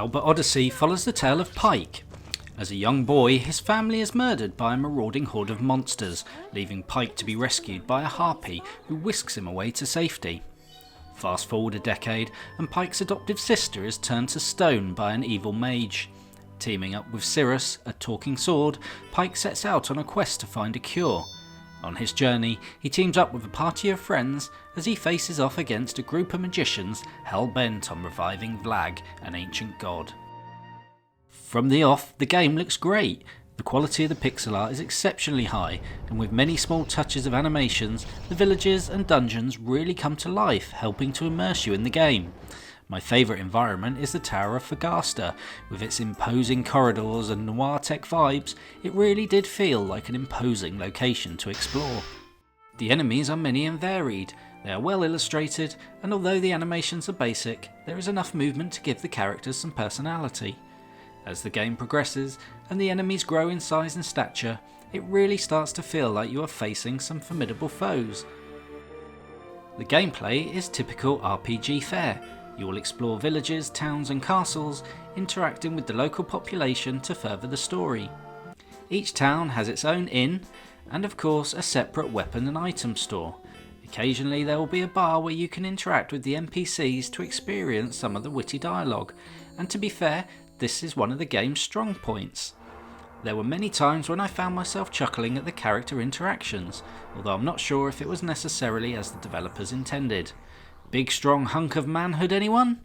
Albert Odyssey follows the tale of Pike. As a young boy, his family is murdered by a marauding horde of monsters, leaving Pike to be rescued by a harpy who whisks him away to safety. Fast forward a decade, and Pike's adoptive sister is turned to stone by an evil mage. Teaming up with Cirrus, a talking sword, Pike sets out on a quest to find a cure. On his journey, he teams up with a party of friends as he faces off against a group of magicians hell-bent on reviving Vlag, an ancient god. From the off, the game looks great. The quality of the pixel art is exceptionally high, and with many small touches of animations, the villages and dungeons really come to life, helping to immerse you in the game. My favourite environment is the Tower of Fagasta. With its imposing corridors and noir tech vibes, it really did feel like an imposing location to explore. The enemies are many and varied, they are well illustrated, and although the animations are basic, there is enough movement to give the characters some personality. As the game progresses and the enemies grow in size and stature, it really starts to feel like you are facing some formidable foes. The gameplay is typical RPG fare. You will explore villages, towns and castles, interacting with the local population to further the story. Each town has its own inn, and of course a separate weapon and item store. Occasionally there will be a bar where you can interact with the NPCs to experience some of the witty dialogue, and to be fair, this is one of the game's strong points. There were many times when I found myself chuckling at the character interactions, although I'm not sure if it was necessarily as the developers intended. Big strong hunk of manhood, anyone?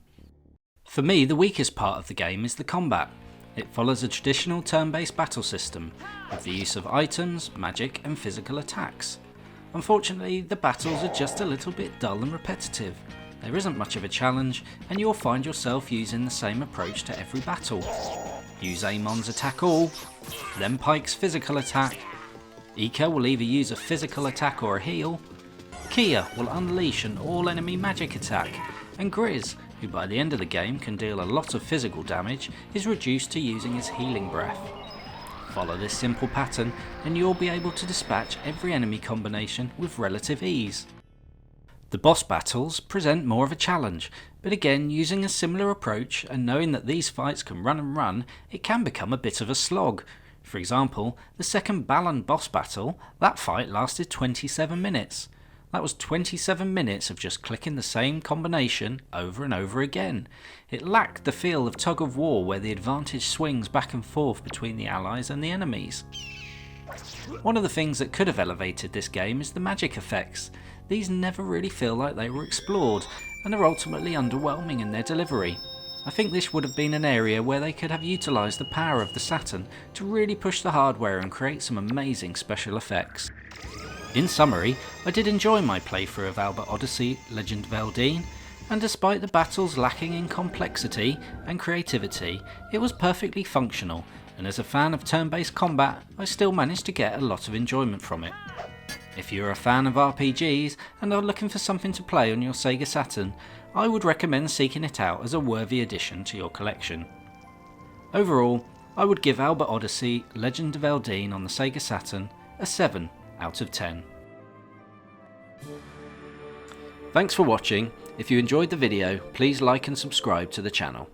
For me, the weakest part of the game is the combat. It follows a traditional turn-based battle system, with the use of items, magic and physical attacks. Unfortunately, the battles are just a little bit dull and repetitive. There isn't much of a challenge, and you'll find yourself using the same approach to every battle. Use Amon's attack all, then Pike's physical attack. Ika will either use a physical attack or a heal. Kia will unleash an all-enemy magic attack, and Grizz, who by the end of the game can deal a lot of physical damage, is reduced to using his healing breath. Follow this simple pattern and you'll be able to dispatch every enemy combination with relative ease. The boss battles present more of a challenge, but again, using a similar approach and knowing that these fights can run and run, it can become a bit of a slog. For example, the second Balan boss battle, that fight lasted 27 minutes. That was 27 minutes of just clicking the same combination over and over again. It lacked the feel of tug of war where the advantage swings back and forth between the allies and the enemies. One of the things that could have elevated this game is the magic effects. These never really feel like they were explored and are ultimately underwhelming in their delivery. I think this would have been an area where they could have utilised the power of the Saturn to really push the hardware and create some amazing special effects. In summary, I did enjoy my playthrough of Albert Odyssey Legend of Eldean, and despite the battles lacking in complexity and creativity, it was perfectly functional, and as a fan of turn-based combat, I still managed to get a lot of enjoyment from it. If you're a fan of RPGs and are looking for something to play on your Sega Saturn, I would recommend seeking it out as a worthy addition to your collection. Overall, I would give Albert Odyssey Legend of Eldean on the Sega Saturn a 7 out of 10. Thanks for watching. If you enjoyed the video, please like and subscribe to the channel.